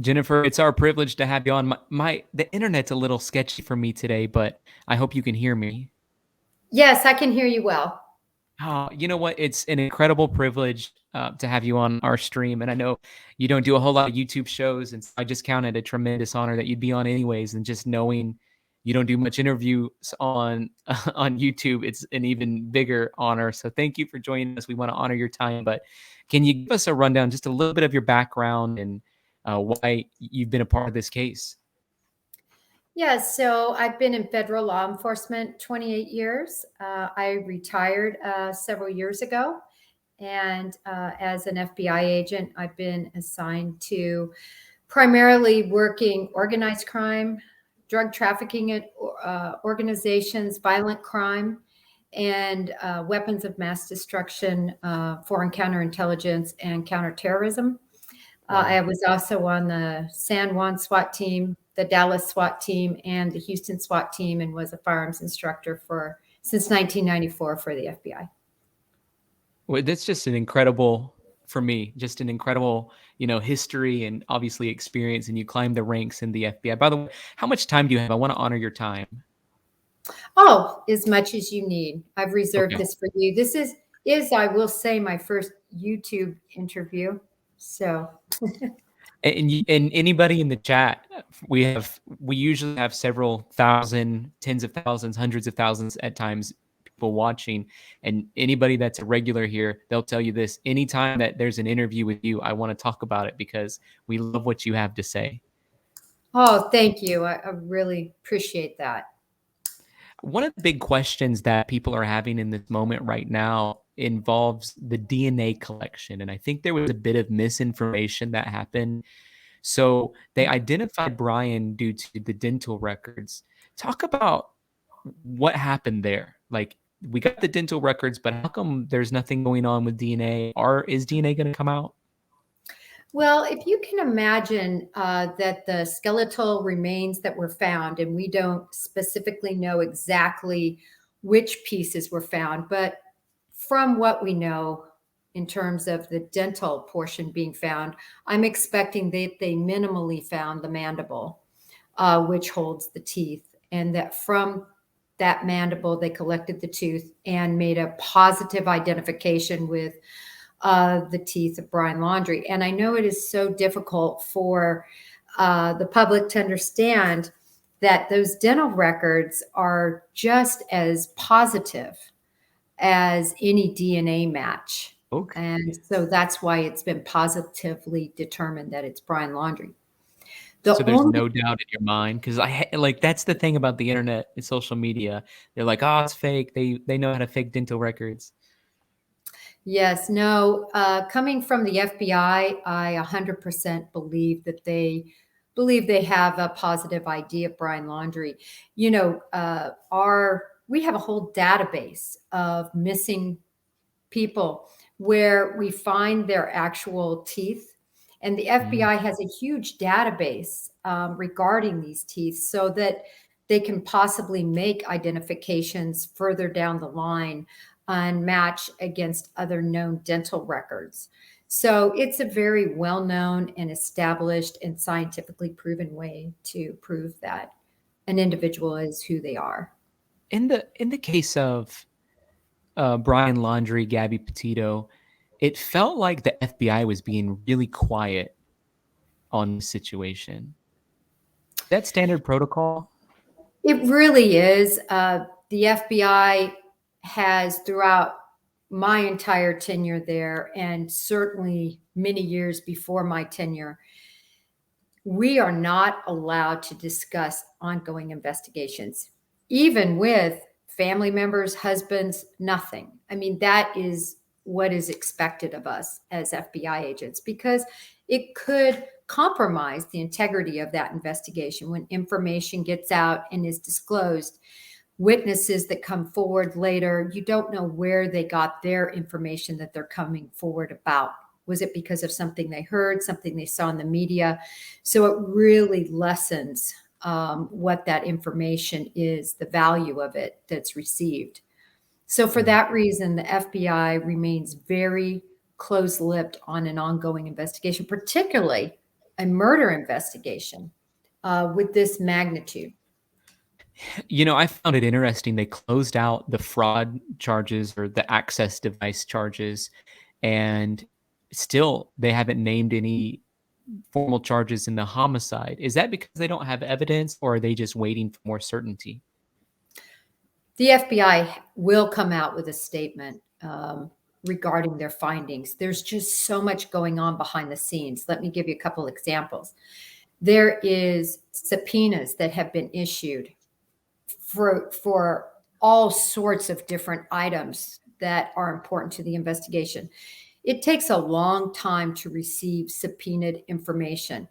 Jennifer, it's our privilege to have you on. The internet's a little sketchy for me today, but I hope you can hear me. Yes, I can hear you well. Oh, you know what? It's an incredible privilege to have you on our stream. And I know you don't do a whole lot of YouTube shows. And so I just count it a tremendous honor that you'd be on anyways. And just knowing you don't do much interviews on on YouTube, it's an even bigger honor. So thank you for joining us. We want to honor your time. But can you give us a rundown, just a little bit of your background and why you've been a part of this case? Yeah, so I've been in federal law enforcement 28 years. I retired several years ago. And as an FBI agent, I've been assigned to primarily working organized crime, drug trafficking organizations, violent crime, and weapons of mass destruction, foreign counterintelligence, and counterterrorism. I was also on the San Juan SWAT team, the Dallas SWAT team, and the Houston SWAT team, and was a firearms instructor for since 1994 for the FBI. Well, that's just an incredible, for me, just an incredible, history and obviously experience. And you climbed the ranks in the FBI. By the way, how much time do you have? I want to honor your time. Oh, as much as you need. I've reserved Okay. this for you. This is I will say my first YouTube interview. So And anybody in the chat, we usually have several thousand, tens of thousands, hundreds of thousands at times people watching. And anybody that's a regular here, they'll tell you this: anytime that there's an interview with you, I want to talk about it because we love what you have to say. oh, thank you. I really appreciate that. One of the big questions that people are having in this moment right now involves the DNA collection. And I think there was a bit of misinformation that happened. So they identified Brian due to the dental records. Talk about what happened there. Like, we got the dental records, but how come there's nothing going on with DNA? Is DNA going to come out? Well, if you can imagine that the skeletal remains that were found, and we don't specifically know exactly which pieces were found, but from what we know in terms of the dental portion being found, I'm expecting that they minimally found the mandible, which holds the teeth, and that from that mandible, they collected the tooth and made a positive identification with the teeth of Brian Laundrie. And I know it is so difficult for the public to understand that those dental records are just as positive as any DNA match. Okay. And so that's why it's been positively determined that it's Brian Laundrie. So The there's only no doubt in your mind, because that's the thing about the internet and social media. They're like, oh, it's fake. They know how to fake dental records. Yes, no, coming from the FBI, I 100% believe they have a positive ID of Brian Laundrie. You know, we have a whole database of missing people where we find their actual teeth, and the FBI has a huge database regarding these teeth, so that they can possibly make identifications further down the line and match against other known dental records. So it's a very well-known and established and scientifically proven way to prove that an individual is who they are. In the case of Brian Laundrie, Gabby Petito, it felt like the FBI was being really quiet on the situation. That standard protocol? It really is. The FBI has, throughout my entire tenure there, and certainly many years before my tenure, we are not allowed to discuss ongoing investigations, even with family members, husbands, nothing. I mean, that is what is expected of us as FBI agents, because it could compromise the integrity of that investigation when information gets out and is disclosed. Witnesses that come forward later, you don't know where they got their information that they're coming forward about. Was it because of something they heard, something they saw in the media? So it really lessens what that information is, the value of it that's received. So for that reason, the FBI remains very close-lipped on an ongoing investigation, particularly a murder investigation with this magnitude. I found it interesting. They closed out the fraud charges or the access device charges, and still they haven't named any formal charges in the homicide. Is that because they don't have evidence, or are they just waiting for more certainty? The FBI will come out with a statement regarding their findings. There's just so much going on behind the scenes. Let me give you a couple examples. There is subpoenas that have been issued for all sorts of different items that are important to the investigation. It takes a long time to receive subpoenaed information.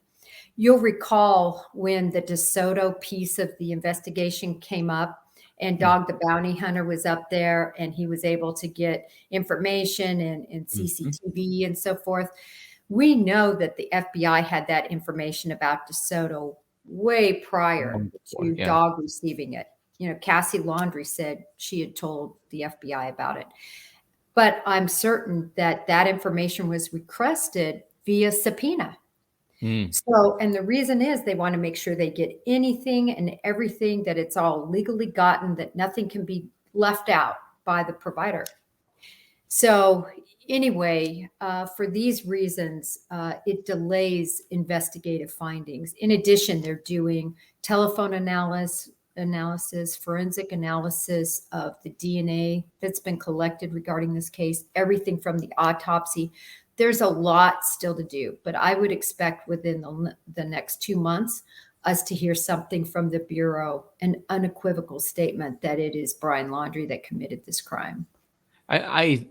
You'll recall when the DeSoto piece of the investigation came up and Mm. Dog the Bounty Hunter was up there and he was able to get information and Mhm. CCTV and so forth. We know that the FBI had that information about DeSoto way prior Long before, to yeah. Dog receiving it. Cassie Laundrie said she had told the FBI about it. But I'm certain that that information was requested via subpoena. Mm. So, and the reason is they want to make sure they get anything and everything, that it's all legally gotten, that nothing can be left out by the provider. So anyway, for these reasons, it delays investigative findings. In addition, they're doing telephone analysis, forensic analysis of the DNA that's been collected regarding this case, everything from the autopsy. There's a lot still to do, but I would expect within the next 2 months us to hear something from the Bureau, an unequivocal statement that it is Brian Laundrie that committed this crime. I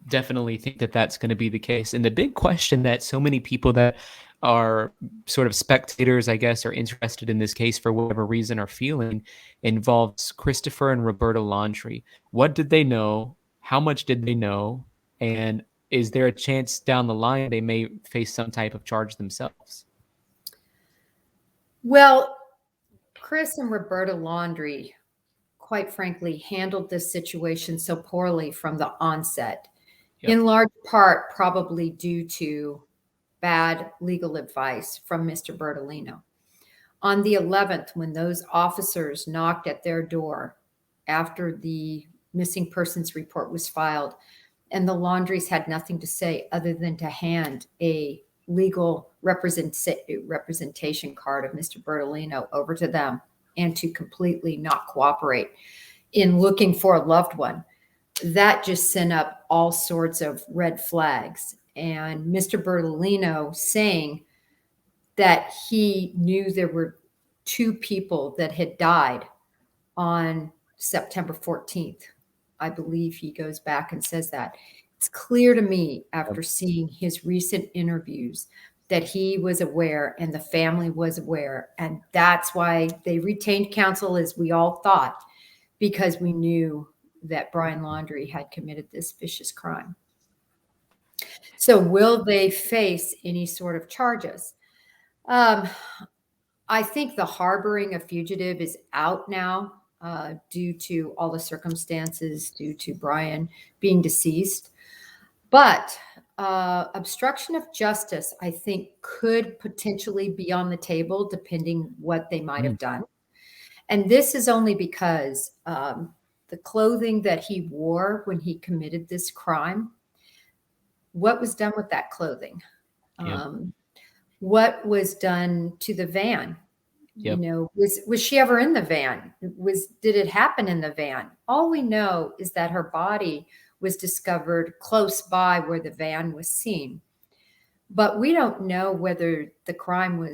definitely think that that's going to be the case. And the big question that so many people that are sort of spectators, I guess, are interested in this case for whatever reason are feeling involves Christopher and Roberta Laundrie. What did they know? How much did they know? And is there a chance down the line they may face some type of charge themselves? Well, Chris and Roberta Laundrie, quite frankly, handled this situation so poorly from the onset, Yep. in large part probably due to bad legal advice from Mr. Bertolino. On the 11th, when those officers knocked at their door after the missing persons report was filed, and the Laundries had nothing to say other than to hand a legal representation card of Mr. Bertolino over to them and to completely not cooperate in looking for a loved one, that just sent up all sorts of red flags. And Mr. Bertolino saying that he knew there were 2 people that had died on September 14th. I believe he goes back and says that. It's clear to me after seeing his recent interviews that he was aware and the family was aware. And that's why they retained counsel, as we all thought, because we knew that Brian Laundrie had committed this vicious crime. So will they face any sort of charges? I think the harboring a fugitive is out now due to all the circumstances, due to Brian being deceased. But obstruction of justice, I think, could potentially be on the table depending what they might have done. And this is only because the clothing that he wore when he committed this crime, what was done with that clothing? Yep. What was done to the van? Yep. Was she ever in the van? Did it happen in the van? All we know is that her body was discovered close by where the van was seen. But we don't know whether the crime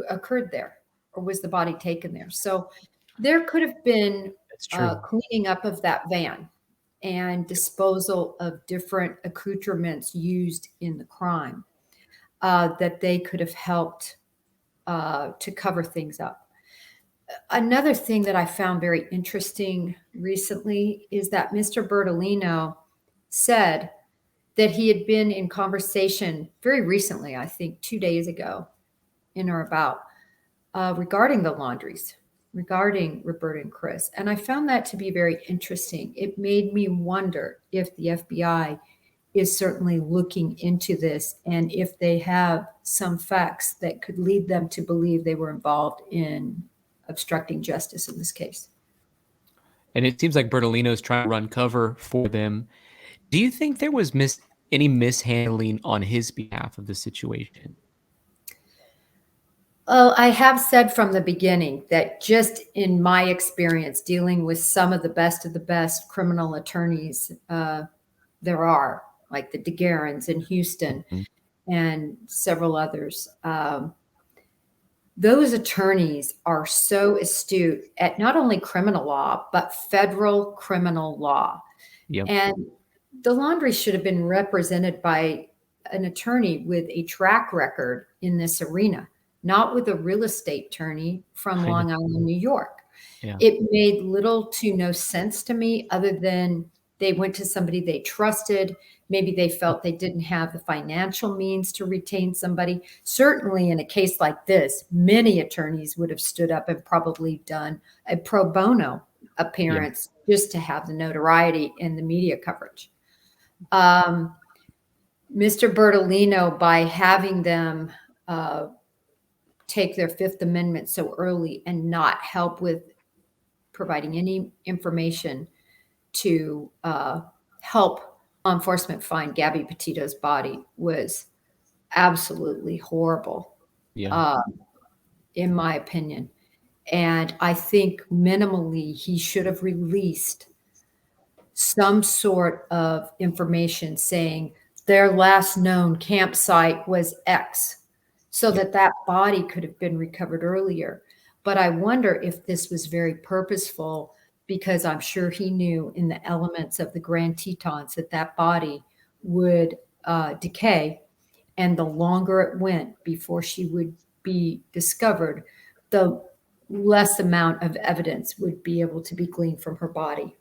occurred there or was the body taken there. So there could have been That's true. cleaning up of that van and disposal of different accoutrements used in the crime that they could have helped to cover things up. Another thing that I found very interesting recently is that Mr. Bertolino said that he had been in conversation very recently, I think 2 days ago, in or about, regarding the Laundries, regarding Roberta and Chris. And I found that to be very interesting. It made me wonder if the FBI is certainly looking into this. And if they have some facts that could lead them to believe they were involved in obstructing justice in this case. And it seems like Bertolino's trying to run cover for them. Do you think there was any mishandling on his behalf of the situation? Well, I have said from the beginning that just in my experience dealing with some of the best criminal attorneys there are, like the DeGarens in Houston Mhm. and several others, those attorneys are so astute at not only criminal law, but federal criminal law. Yep. And the laundry should have been represented by an attorney with a track record in this arena, not with a real estate attorney from I know. Long Island, New York. Yeah. It made little to no sense to me other than they went to somebody they trusted. Maybe they felt they didn't have the financial means to retain somebody. Certainly in a case like this, many attorneys would have stood up and probably done a pro bono Yeah. appearance just to have the notoriety and the media coverage. Mr. Bertolino, by having them take their Fifth Amendment so early and not help with providing any information to help law enforcement find Gabby Petito's body, was absolutely horrible, Yeah. uh, in my opinion. And I think minimally he should have released some sort of information saying their last known campsite was X, so Yep. that that body could have been recovered earlier. But I wonder if this was very purposeful, because I'm sure he knew in the elements of the Grand Tetons that that body would decay. And the longer it went before she would be discovered, the less amount of evidence would be able to be gleaned from her body.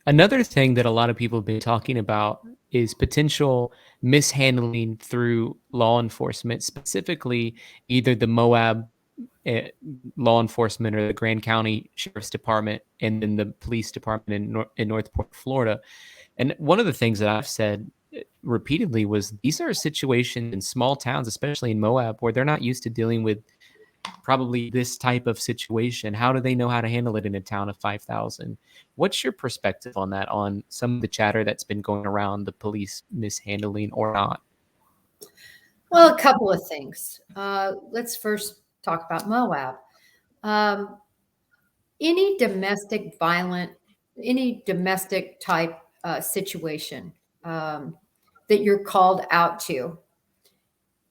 Another thing that a lot of people have been talking about is potential mishandling through law enforcement, specifically either the Moab eh, law enforcement or the Grand County Sheriff's Department and then the police department in Northport, Florida. And one of the things that I've said repeatedly was these are situations in small towns, especially in Moab, where they're not used to dealing with probably this type of situation. How do they know how to handle it in a town of 5,000? What's your perspective on that, on some of the chatter that's been going around the police mishandling or not? Well, a couple of things. Let's first talk about Moab. Um, any domestic violent, any domestic type situation that you're called out to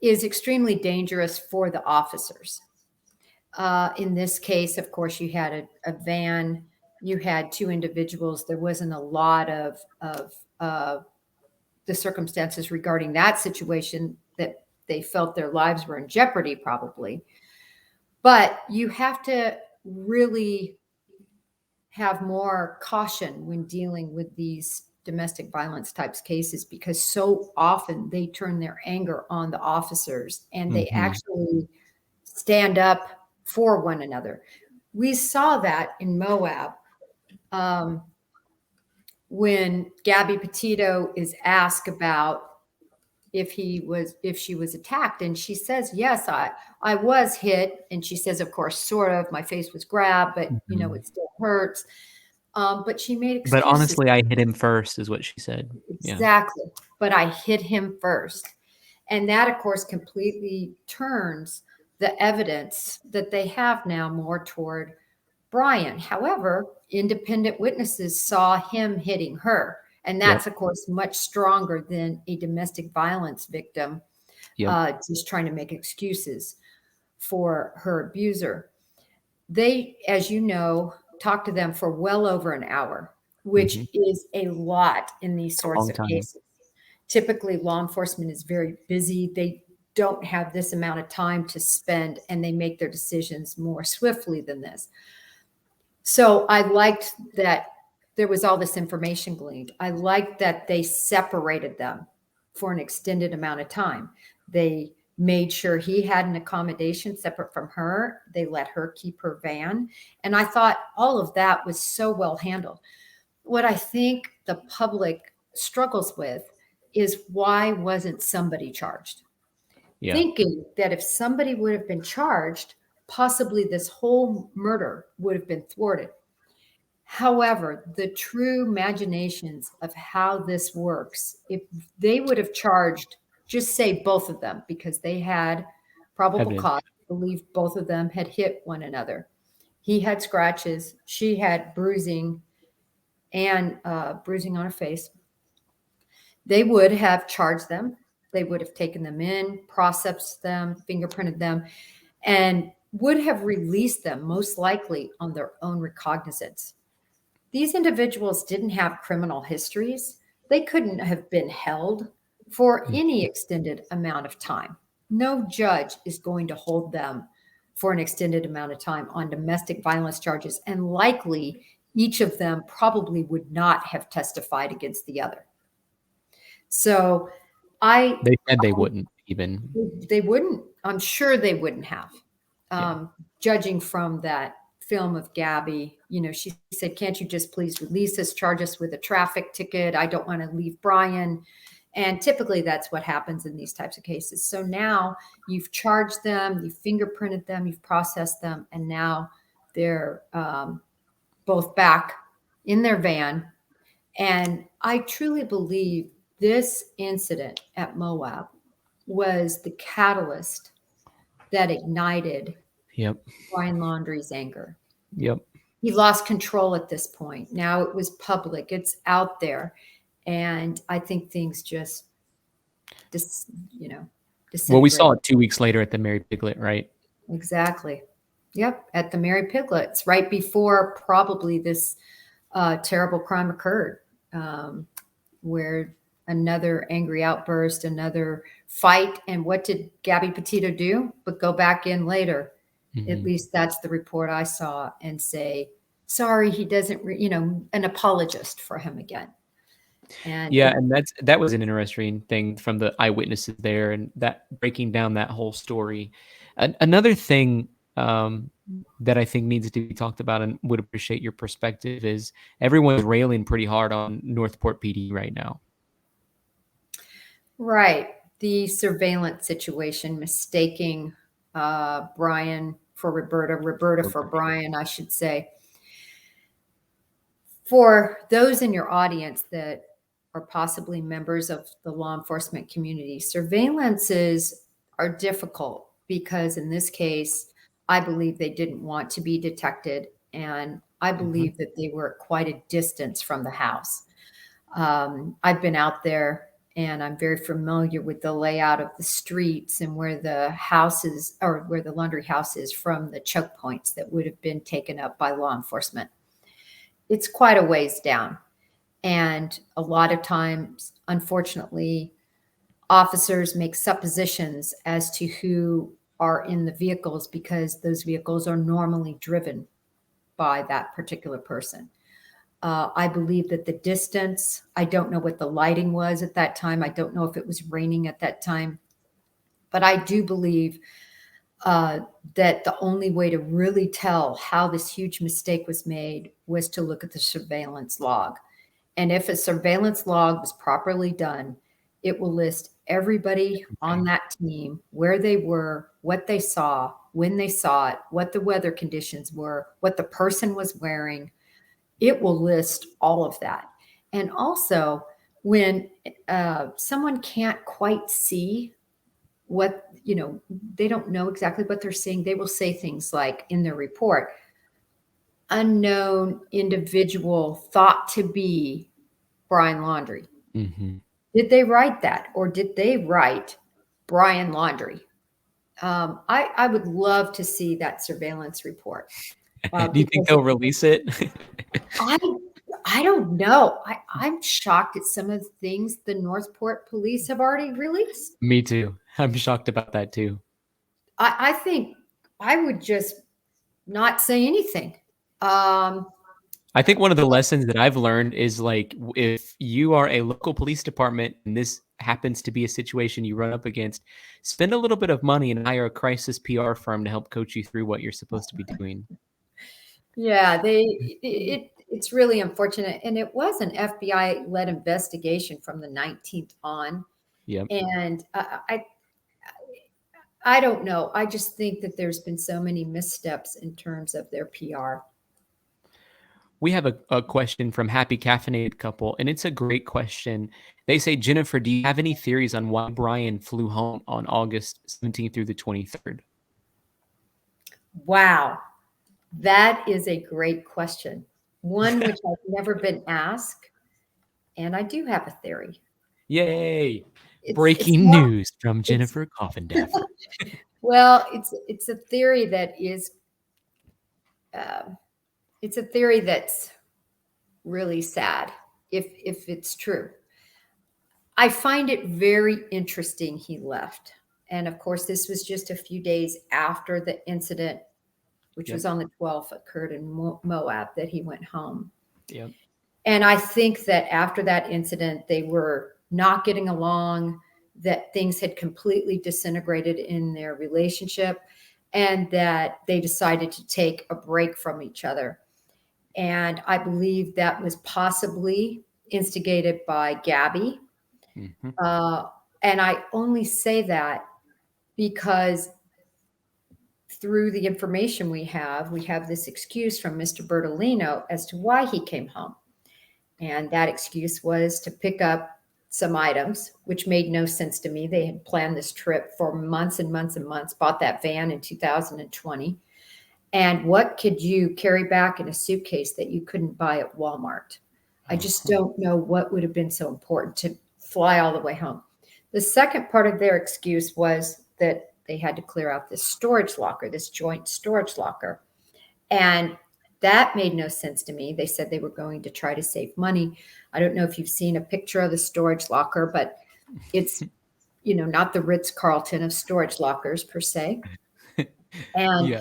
is extremely dangerous for the officers. In this case, of course, you had a van, you had two individuals. There wasn't a lot of the circumstances regarding that situation that they felt their lives were in jeopardy, probably. But you have to really have more caution when dealing with these domestic violence types cases, because so often they turn their anger on the officers and they Mhm. actually stand up for one another. We saw that in Moab, um, when Gabby Petito is asked about if she was attacked, and she says, yes, I was hit. And she says, of course, sort of, my face was grabbed, but Mhm. it still hurts. But she made But excuses. honestly, I hit him first is what she said. Yeah. Exactly. But I hit him first. And that, of course, completely turns the evidence that they have now more toward Brian. However, independent witnesses saw him hitting her. And Yep. that's, of course, much stronger than a domestic violence victim Yep. just trying to make excuses for her abuser. They, as you know, talked to them for well over an hour, which Mhm. is a lot in these It's a sorts long of time. cases. Typically, law enforcement is very busy. They don't have this amount of time to spend, and they make their decisions more swiftly than this. So I liked that there was all this information gleaned. I liked that they separated them for an extended amount of time. They made sure he had an accommodation separate from her. They let her keep her van. And I thought all of that was so well handled. What I think the public struggles with is why wasn't somebody charged? Yeah. Thinking that if somebody would have been charged, possibly this whole murder would have been thwarted. However, the true machinations of how this works, if they would have charged, just say both of them, because they had probable Evidence. cause to believe both of them had hit one another. He had scratches, she had bruising and bruising on her face. They would have charged them. They would have taken them in, processed them, fingerprinted them, and would have released them most likely on their own recognizance. These individuals didn't have criminal histories. They couldn't have been held for any extended amount of time. No judge is going to hold them for an extended amount of time on domestic violence charges, and likely each of them probably would not have testified against the other. So They said they wouldn't even. they wouldn't. I'm sure they wouldn't have. Yeah. Judging from that film of Gabby, she said, "Can't you just please release us, charge us with a traffic ticket? I don't want to leave Brian." And typically that's what happens in these types of cases. So now you've charged them, you've fingerprinted them, you've processed them, and now they're both back in their van. And I truly believe this incident at Moab was the catalyst that ignited Brian Laundrie's anger. Yep. He lost control at this point. Now it was public, it's out there. And I think things just, Well, we saw it 2 weeks later at the Mary Piglet, right? Exactly. Yep. At the Mary Piglets, right before probably this terrible crime occurred, where another angry outburst, another fight. And what did Gabby Petito do? But go back in later. Mm-hmm. At least that's the report I saw, and say, sorry, he doesn't, an apologist for him again. And that was an interesting thing from the eyewitnesses there, and that breaking down that whole story. Another thing that I think needs to be talked about, and would appreciate your perspective, is everyone's railing pretty hard on Northport PD right now. Right. The surveillance situation, mistaking Brian for Roberta for Brian, I should say. For those in your audience that are possibly members of the law enforcement community, surveillances are difficult because in this case, I believe they didn't want to be detected. And I believe that they were at quite a distance from the house. I've been out there and I'm very familiar with the layout of the streets and where the houses, or where the laundry house is, from the choke points that would have been taken up by law enforcement. It's quite a ways down. And a lot of times, unfortunately, officers make suppositions as to who are in the vehicles because those vehicles are normally driven by that particular person. I believe that the distance, I don't know what the lighting was at that time. I don't know if it was raining at that time. But I do believe that the only way to really tell how this huge mistake was made was to look at the surveillance log. And if a surveillance log was properly done, it will list everybody on that team, where they were, what they saw, when they saw it, what the weather conditions were, what the person was wearing. It will list all of that. And also, when someone can't quite see what, they don't know exactly what they're seeing, they will say things like in their report, unknown individual thought to be Brian Laundrie. Mm-hmm. Did they write that, or did they write Brian Laundrie? I would love to see that surveillance report. Do you think they'll release it? I don't know. I'm shocked at some of the things the Northport police have already released. Me too. I'm shocked about that too. I think I would just not say anything. I think one of the lessons that I've learned is, like, if you are a local police department and this happens to be a situation you run up against, spend a little bit of money and hire a crisis PR firm to help coach you through what you're supposed to be doing. Yeah, It's really unfortunate. And it was an FBI-led investigation from the 19th on. Yep. And I don't know. I just think that there's been so many missteps in terms of their PR. We have a question from Happy Caffeinated Couple, and it's a great question. They say, Jennifer, do you have any theories on why Brian flew home on August 17th through the 23rd? Wow. That is a great question. One which I've never been asked. And I do have a theory. Yay. It's Breaking not, news from it's Jennifer Coffindaffer. well, it's a theory that is it's a theory that's really sad if it's true. I find it very interesting he left. And of course, this was just a few days after the incident, which Yep. was on the 12th, occurred in Moab, that he went home. Yep. And I think that after that incident, they were not getting along, that things had completely disintegrated in their relationship, and that they decided to take a break from each other. And I believe that was possibly instigated by Gabby. Mm-hmm. And I only say that because through the information we have this excuse from Mr. Bertolino as to why he came home. And that excuse was to pick up some items, which made no sense to me. They had planned this trip for months and months and months, bought that van in 2020. And what could you carry back in a suitcase that you couldn't buy at Walmart? I just don't know what would have been so important to fly all the way home. The second part of their excuse was that they had to clear out this storage locker, this joint storage locker. And that made no sense to me. They said they were going to try to save money. I don't know if you've seen a picture of the storage locker, but it's, not the Ritz-Carlton of storage lockers per se. And Yeah.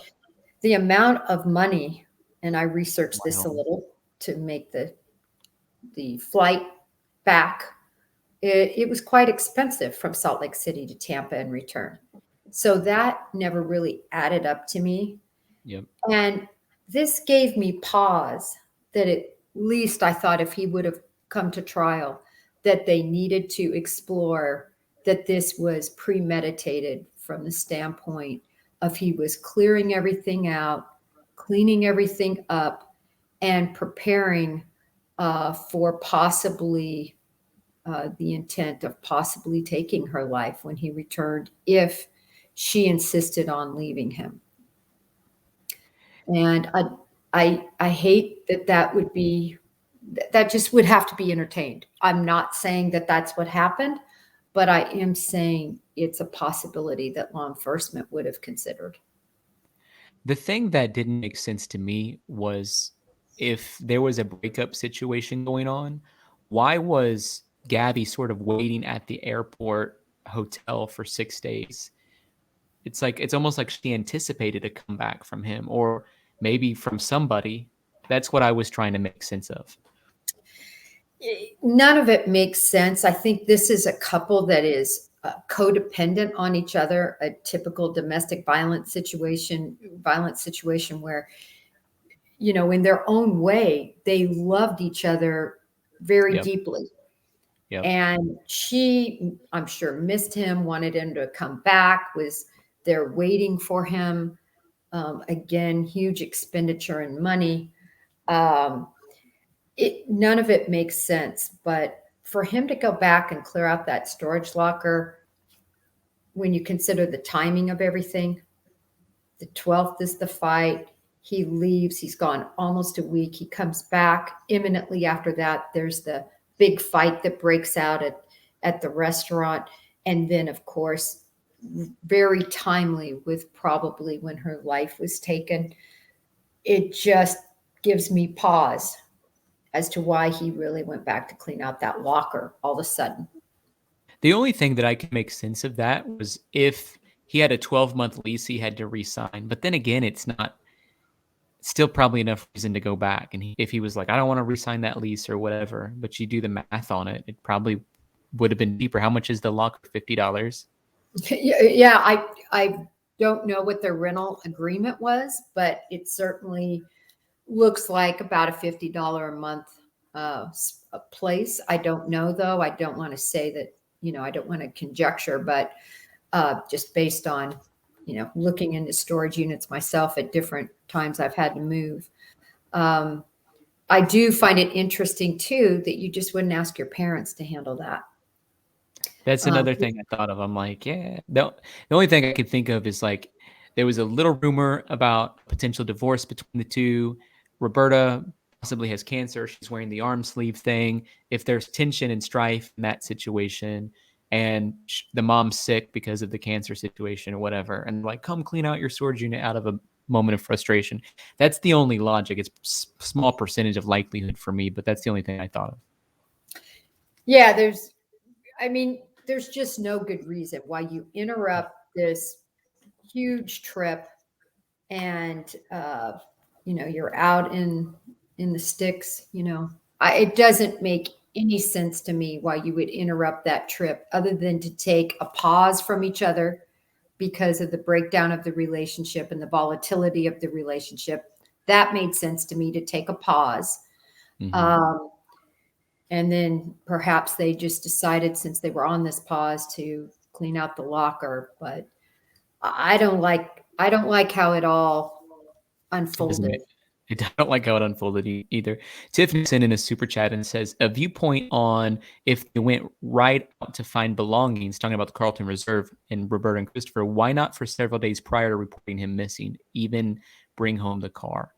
the amount of money, and I researched this a Wow. little to make the flight back, it was quite expensive from Salt Lake City to Tampa and return. So that never really added up to me. Yep. And this gave me pause that at least I thought if he would have come to trial, that they needed to explore that this was premeditated from the standpoint of he was clearing everything out, cleaning everything up, and preparing for possibly the intent of possibly taking her life when he returned if she insisted on leaving him. And I hate that would be, that just would have to be entertained. I'm not saying that that's what happened, but I am saying it's a possibility that law enforcement would have considered. The thing that didn't make sense to me was if there was a breakup situation going on, why was Gabby sort of waiting at the airport hotel for 6 days? It's almost like she anticipated a comeback from him or maybe from somebody. That's what I was trying to make sense of. None of it makes sense. I think this is a couple that is codependent on each other, a typical domestic violence situation where, in their own way, they loved each other very Yep. deeply. Yep. And she, I'm sure, missed him, wanted him to come back, was there waiting for him. Again, huge expenditure in money. None of it makes sense, but for him to go back and clear out that storage locker, when you consider the timing of everything, the 12th is the fight. He leaves. He's gone almost a week. He comes back imminently after that. There's the big fight that breaks out at the restaurant. And then, of course, very timely with probably when her life was taken. It just gives me pause as to why he really went back to clean out that locker all of a sudden. The only thing that I could make sense of that was if he had a 12-month lease he had to re-sign. But then again, it's not still probably enough reason to go back. And if he was like, I don't want to re-sign that lease or whatever, but you do the math on it, it probably would have been cheaper. How much is the locker? $50? Yeah, I don't know what their rental agreement was, but it certainly looks like about a $50 a month a place. I don't know though. I don't want to say that, I don't want to conjecture, but just based on, looking into storage units myself at different times I've had to move. I do find it interesting too that you just wouldn't ask your parents to handle that. That's another thing I thought of. I'm like, yeah. The only thing I could think of is like there was a little rumor about potential divorce between the two. Roberta possibly has cancer. She's wearing the arm sleeve thing. If there's tension and strife in that situation, and the mom's sick because of the cancer situation or whatever, and like, come clean out your storage unit out of a moment of frustration. That's the only logic. It's small percentage of likelihood for me, but that's the only thing I thought of. Yeah, there's just no good reason why you interrupt this huge trip and you're out in the sticks. It doesn't make any sense to me why you would interrupt that trip other than to take a pause from each other because of the breakdown of the relationship and the volatility of the relationship. That made sense to me, to take a pause. And then perhaps they just decided, since they were on this pause, to clean out the locker. But I don't like how it all unfolded. I don't like how it unfolded either. Tiffany sent in a super chat and says, a viewpoint on if they went right out to find belongings, talking about the Carlton Reserve and Roberta and Christopher, why not for several days prior to reporting him missing, even bring home the car?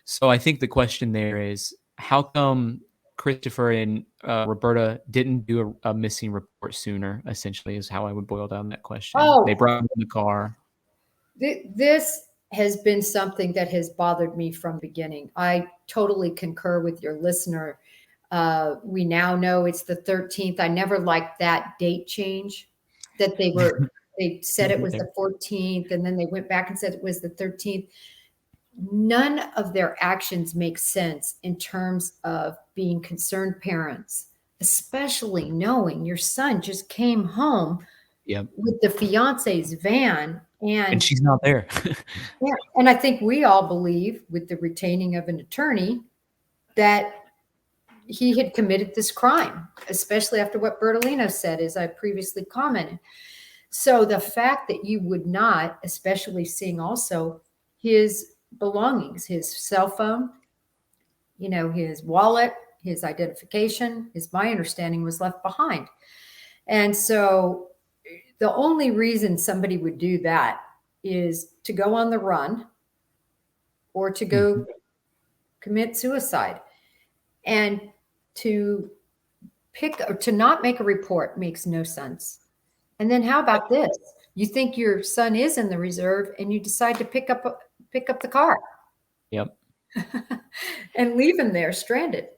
So I think the question there is, how come Christopher and Roberta didn't do a missing report sooner, essentially, is how I would boil down that question. They brought him in the car. This has been something that has bothered me from the beginning. I totally concur with your listener. We now know it's the 13th. I never liked that date change that they said it was the 14th, and then they went back and said it was the 13th. None of their actions make sense in terms of being concerned parents, especially knowing your son just came home with the fiance's van and she's not there. Yeah, and I think we all believe, with the retaining of an attorney, that he had committed this crime, especially after what Bertolino said, as I previously commented. So the fact that you would not, especially seeing also his belongings, his cell phone, his wallet, his identification, my understanding, was left behind. And so the only reason somebody would do that is to go on the run or to go commit suicide. And to not make a report makes no sense. And then how about this? You think your son is in the reserve and you decide to pick up the car. Yep. And leave him there stranded.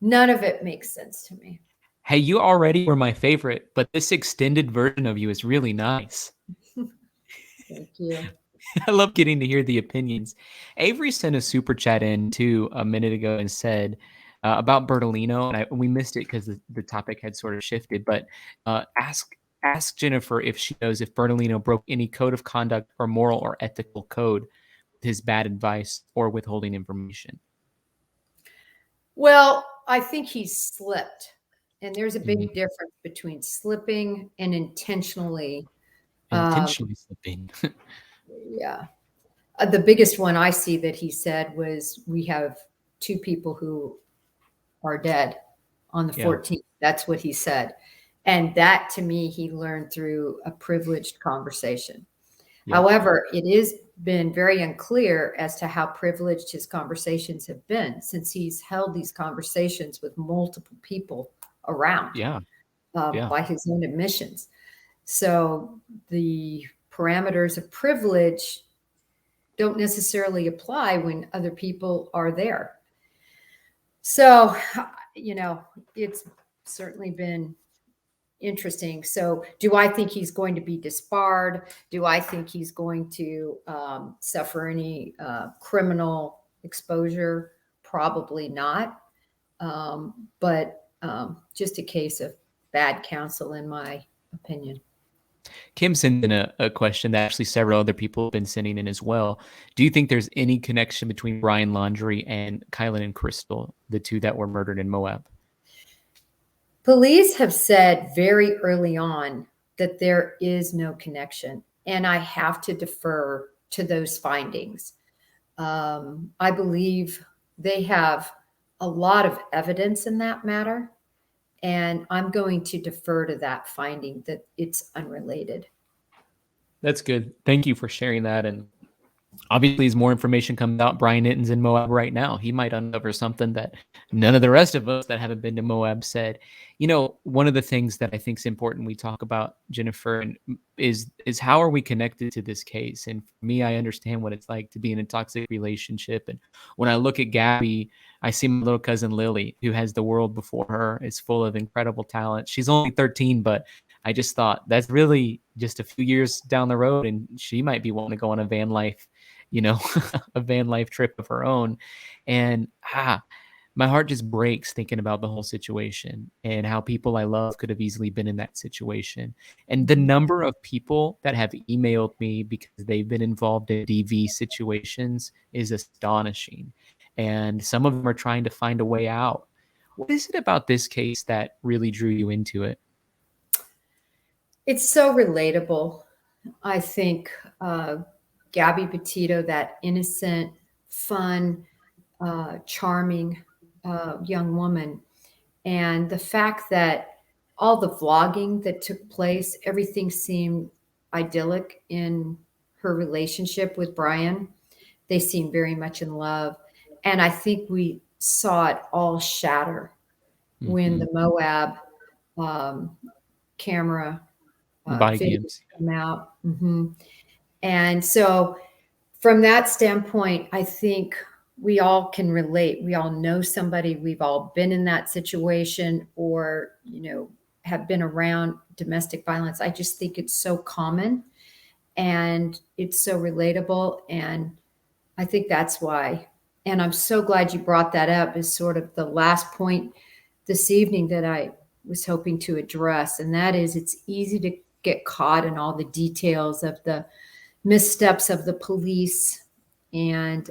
None of it makes sense to me. Hey, you already were my favorite, but this extended version of you is really nice. Thank you. I love getting to hear the opinions. Avery sent a super chat in too a minute ago and said about Bertolino, and we missed it because the topic had sort of shifted. But ask Jennifer if she knows if Bertolino broke any code of conduct or moral or ethical code with his bad advice or withholding information. Well, I think he slipped, and there's a big difference between slipping and intentionally slipping. Yeah. The biggest one I see that he said was, we have 2 people who are dead on the 14th. That's what he said. And that, to me, he learned through a privileged conversation. However, it has been very unclear as to how privileged his conversations have been, since he's held these conversations with multiple people around by his own admissions. So the parameters of privilege don't necessarily apply when other people are there. So, it's certainly been interesting. So do I think he's going to be disbarred? Do I think he's going to suffer any criminal exposure? Probably not. But just a case of bad counsel, in my opinion. Kim sent in a question that actually several other people have been sending in as well. Do you think there's any connection between Brian Laundrie and Kylan and Crystal, the two that were murdered in Moab? Police have said very early on that there is no connection, and I have to defer to those findings. I believe they have a lot of evidence in that matter, and I'm going to defer to that finding that it's unrelated. That's good. Thank you for sharing that. And obviously, as more information comes out, Brian Itten's in Moab right now. He might uncover something that none of the rest of us that haven't been to Moab said. One of the things that I think is important we talk about, Jennifer, is how are we connected to this case? And for me, I understand what it's like to be in a toxic relationship. And when I look at Gabby, I see my little cousin Lily, who has the world before her, is full of incredible talent. She's only 13, but I just thought that's really just a few years down the road, and she might be wanting to go on a van life, a van life trip of her own. And my heart just breaks thinking about the whole situation and how people I love could have easily been in that situation. And the number of people that have emailed me because they've been involved in DV situations is astonishing. And some of them are trying to find a way out. What is it about this case that really drew you into it? It's so relatable. I think Gabby Petito, that innocent, fun, charming young woman, and the fact that all the vlogging that took place, everything seemed idyllic in her relationship with Brian. They seemed very much in love. And I think we saw it all shatter when the Moab camera Body video cams. came out. And so, from that standpoint, I think we all can relate. We all know somebody, we've all been in that situation, or, have been around domestic violence. I just think it's so common and it's so relatable. And I think that's why. And I'm so glad you brought that up as sort of the last point this evening that I was hoping to address. And that is, it's easy to get caught in all the details of the missteps of the police and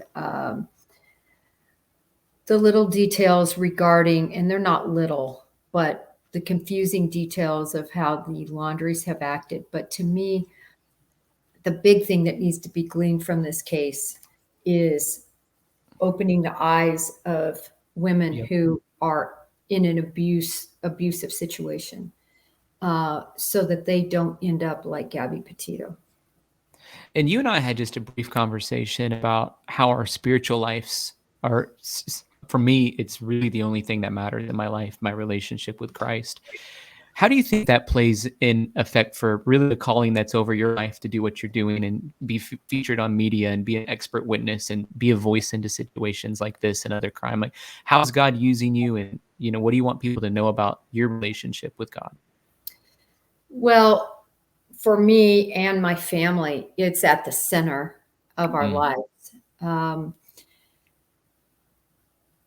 the little details regarding, and they're not little, but the confusing details of how the Laundries have acted. But to me, the big thing that needs to be gleaned from this case is opening the eyes of women who are in an abusive situation, so that they don't end up like Gabby Petito. And you and I had just a brief conversation about how our spiritual lives are. For me, it's really the only thing that matters in my life, my relationship with Christ. How do you think that plays in effect for really the calling that's over your life to do what you're doing and be featured on media and be an expert witness and be a voice into situations like this and other crime? Like, how is God using you? And, what do you want people to know about your relationship with God? Well, for me and my family, it's at the center of our lives.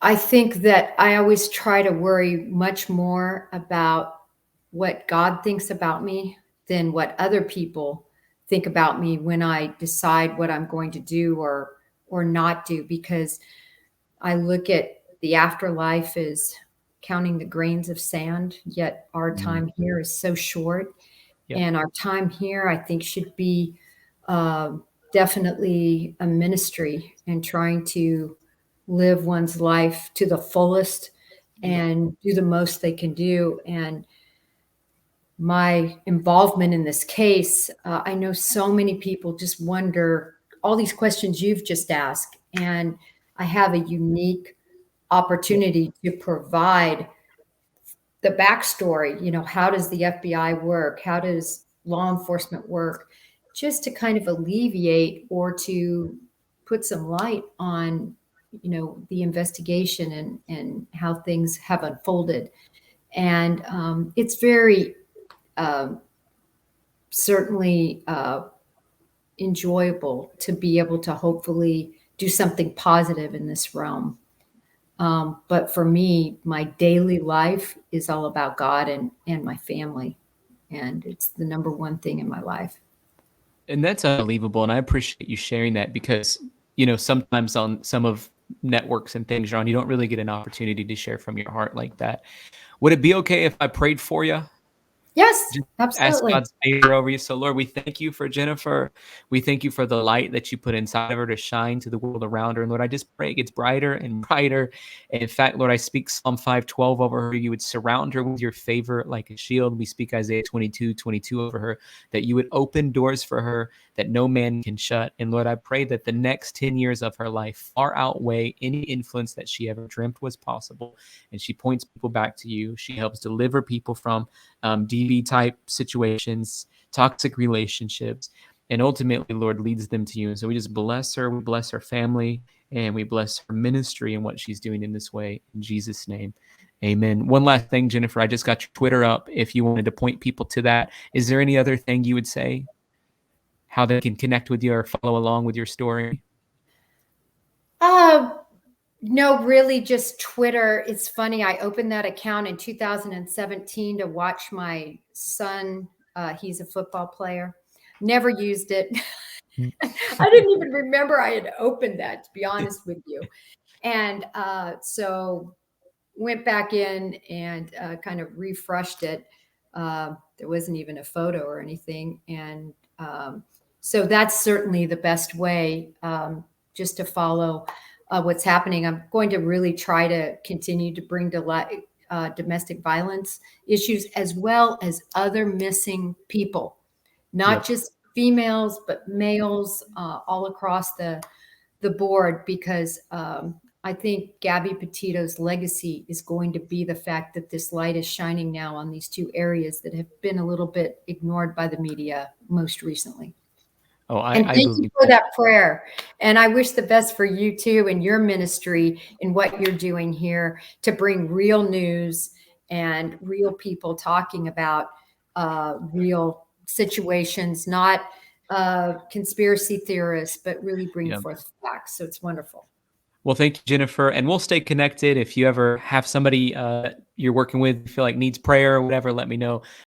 I think that I always try to worry much more about what God thinks about me than what other people think about me when I decide what I'm going to do or not do, because I look at the afterlife as counting the grains of sand, yet our time here is so short. Yep. And our time here, I think, should be definitely a ministry and trying to live one's life to the fullest and do the most they can do. And my involvement in this case, I know so many people just wonder all these questions you've just asked. And I have a unique opportunity to provide the backstory. How does the FBI work? How does law enforcement work? Just to kind of alleviate or to put some light on, the investigation and how things have unfolded. And it's very certainly enjoyable to be able to hopefully do something positive in this realm. But for me, my daily life is all about God and my family. And it's the number one thing in my life. And that's unbelievable. And I appreciate you sharing that because, sometimes on some of networks and things you're on, you don't really get an opportunity to share from your heart like that. Would it be okay if I prayed for you? Yes, Just ask absolutely. God's favor over you. So, Lord, we thank you for Jennifer. We thank you for the light that you put inside of her to shine to the world around her. And Lord, I just pray it gets brighter and brighter. And in fact, Lord, I speak Psalm 5:12 over her. You would surround her with your favor like a shield. We speak Isaiah 22:22 over her, that you would open doors for her that no man can shut. And Lord, I pray that the next 10 years of her life far outweigh any influence that she ever dreamt was possible. And she points people back to you. She helps deliver people from DV type situations, toxic relationships, and ultimately, Lord, leads them to you. And so we just bless her, we bless her family, and we bless her ministry and what she's doing in this way. In Jesus' name, amen. One last thing, Jennifer, I just got your Twitter up. If you wanted to point people to that, is there any other thing you would say? How they can connect with you or follow along with your story? No, really just Twitter. It's funny. I opened that account in 2017 to watch my son. He's a football player. Never used it. I didn't even remember I had opened that, to be honest with you. And so went back in and kind of refreshed it. There wasn't even a photo or anything. And so that's certainly the best way, just to follow what's happening. I'm going to really try to continue to bring to light domestic violence issues as well as other missing people, not just females, but males all across the board, because I think Gabby Petito's legacy is going to be the fact that this light is shining now on these two areas that have been a little bit ignored by the media most recently. Oh, And I thank you believe for that. that prayer. And I wish the best for you too in your ministry and what you're doing here to bring real news and real people talking about real situations, not conspiracy theorists, but really bring Yeah. forth facts. So it's wonderful. Well, thank you, Jennifer. And we'll stay connected. If you ever have somebody you're working with, feel like needs prayer or whatever, let me know.